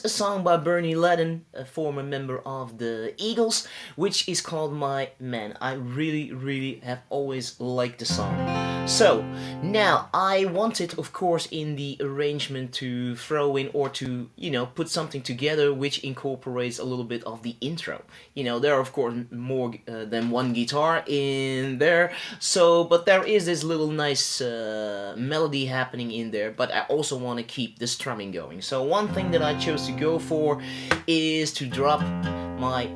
is a song by Leadon, a former member of the Eagles, which is called My Man. I really have always liked the song. So, now I wanted, of course, in the arrangement to throw in or to, put something together which incorporates a little bit of the intro. There are, of course, more than one guitar in there, but there is this little nice melody happening in there, but I also want to keep the strumming going. So one thing that I chose to go for is to drop my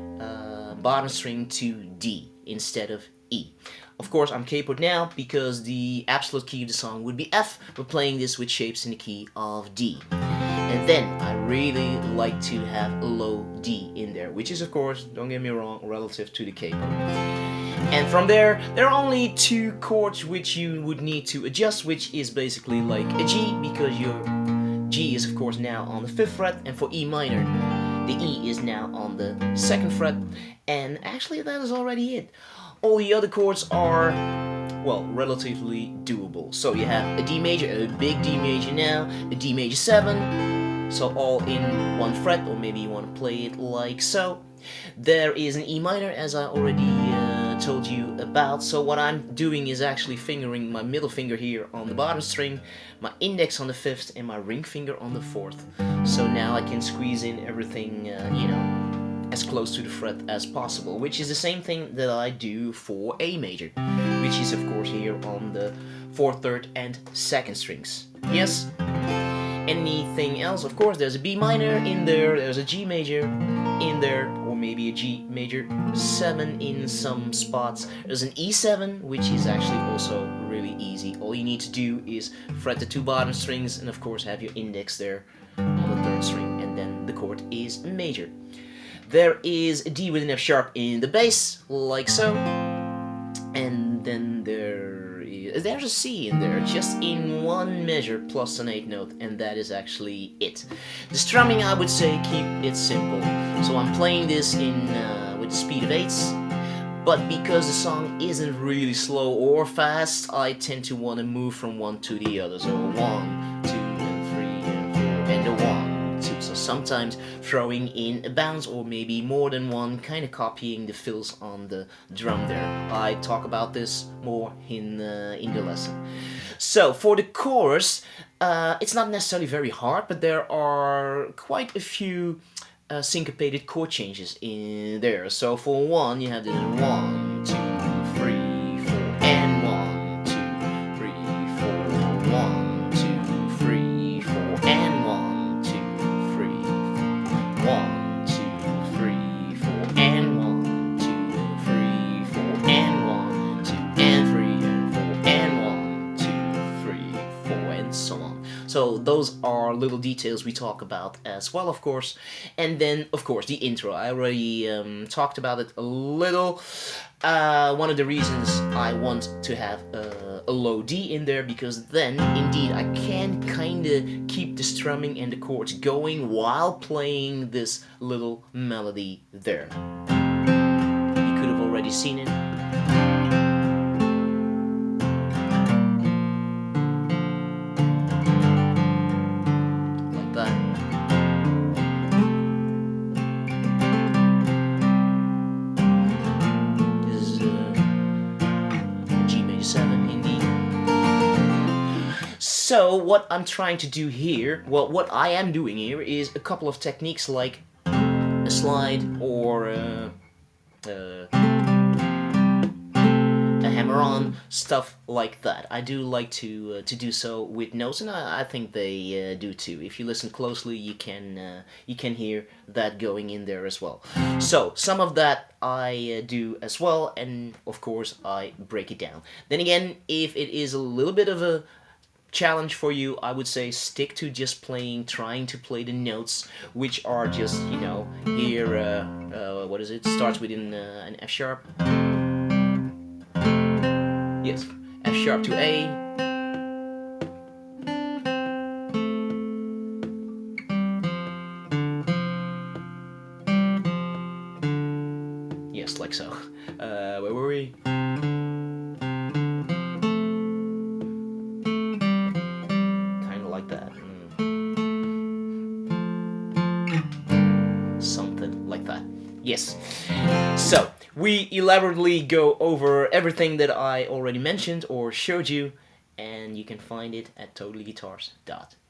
bottom string to D instead of E. Of course, I'm capoed now because the absolute key of the song would be F. We're playing this with shapes in the key of D. And then I really like to have a low D in there, which is, of course, don't get me wrong, relative to the capo. And from there are only two chords which you would need to adjust, which is basically like a G, because your G is, of course, now on the 5th fret, and for E minor, the E is now on the 2nd fret, and actually that is already it. All the other chords are, well, relatively doable. So you have a D major, a big D major now, a D major 7, so all in one fret, or maybe you want to play it like so. There is an E minor, as I already told you about. So what I'm doing is actually fingering my middle finger here on the bottom string, my index on the 5th, and my ring finger on the 4th. So now I can squeeze in everything, as close to the fret as possible, which is the same thing that I do for A major, which is, of course, here on the 4th, 3rd, and 2nd strings. Yes. Anything else? Of course, there's a B minor in there, there's a G major in there, or maybe a G major 7 in some spots. There's an E7, which is actually also really easy. All you need to do is fret the two bottom strings and, of course, have your index there on the 3rd string, and then the chord is major. There is a D with an F sharp in the bass, like so, and then there's a C in there, just in one measure plus an 8th note, and that is actually it. The strumming, I would say, keep it simple. So I'm playing this in with the speed of 8s, but because the song isn't really slow or fast, I tend to want to move from one to the other. So 1, 2, and 3, and 4, and a 1. So sometimes throwing in a bounce, or maybe more than one, kind of copying the fills on the drum there. I talk about this more in the lesson. So for the chorus, it's not necessarily very hard, but there are quite a few syncopated chord changes in there. So for one, you have the 1, 2, 3, 4, and 1, 2, 3, 4, 1, 2, 3, 4, and 1, 2, 3, 1, 2, 3, 4, and 1, 2, 3, 4, and 1, 2, and 3, and 4, and 1, 2, 3, 4, and so on. So those are little details we talk about as well, of course. And then, of course, the intro. I already talked about it a little. One of the reasons I want to have a low D in there, because then, indeed, I can kind of keep the strumming and the chords going while playing this little melody there. You could have already seen it. So what I'm trying to do here, well, what I am doing here is a couple of techniques like a slide or a hammer-on, stuff like that. I do like to do so with notes, and I think they do too. If you listen closely, you can hear that going in there as well. So some of that I do as well, and of course I break it down. Then again, if it is a little bit of a challenge for you, I would say stick to just trying to play the notes, which are just, here, what is it? Starts with an F sharp. Yes, F sharp to A. Yes, like so. Where were we? Kind of like that. we elaborately go over everything that I already mentioned or showed you, and you can find it at totallyguitars.nl.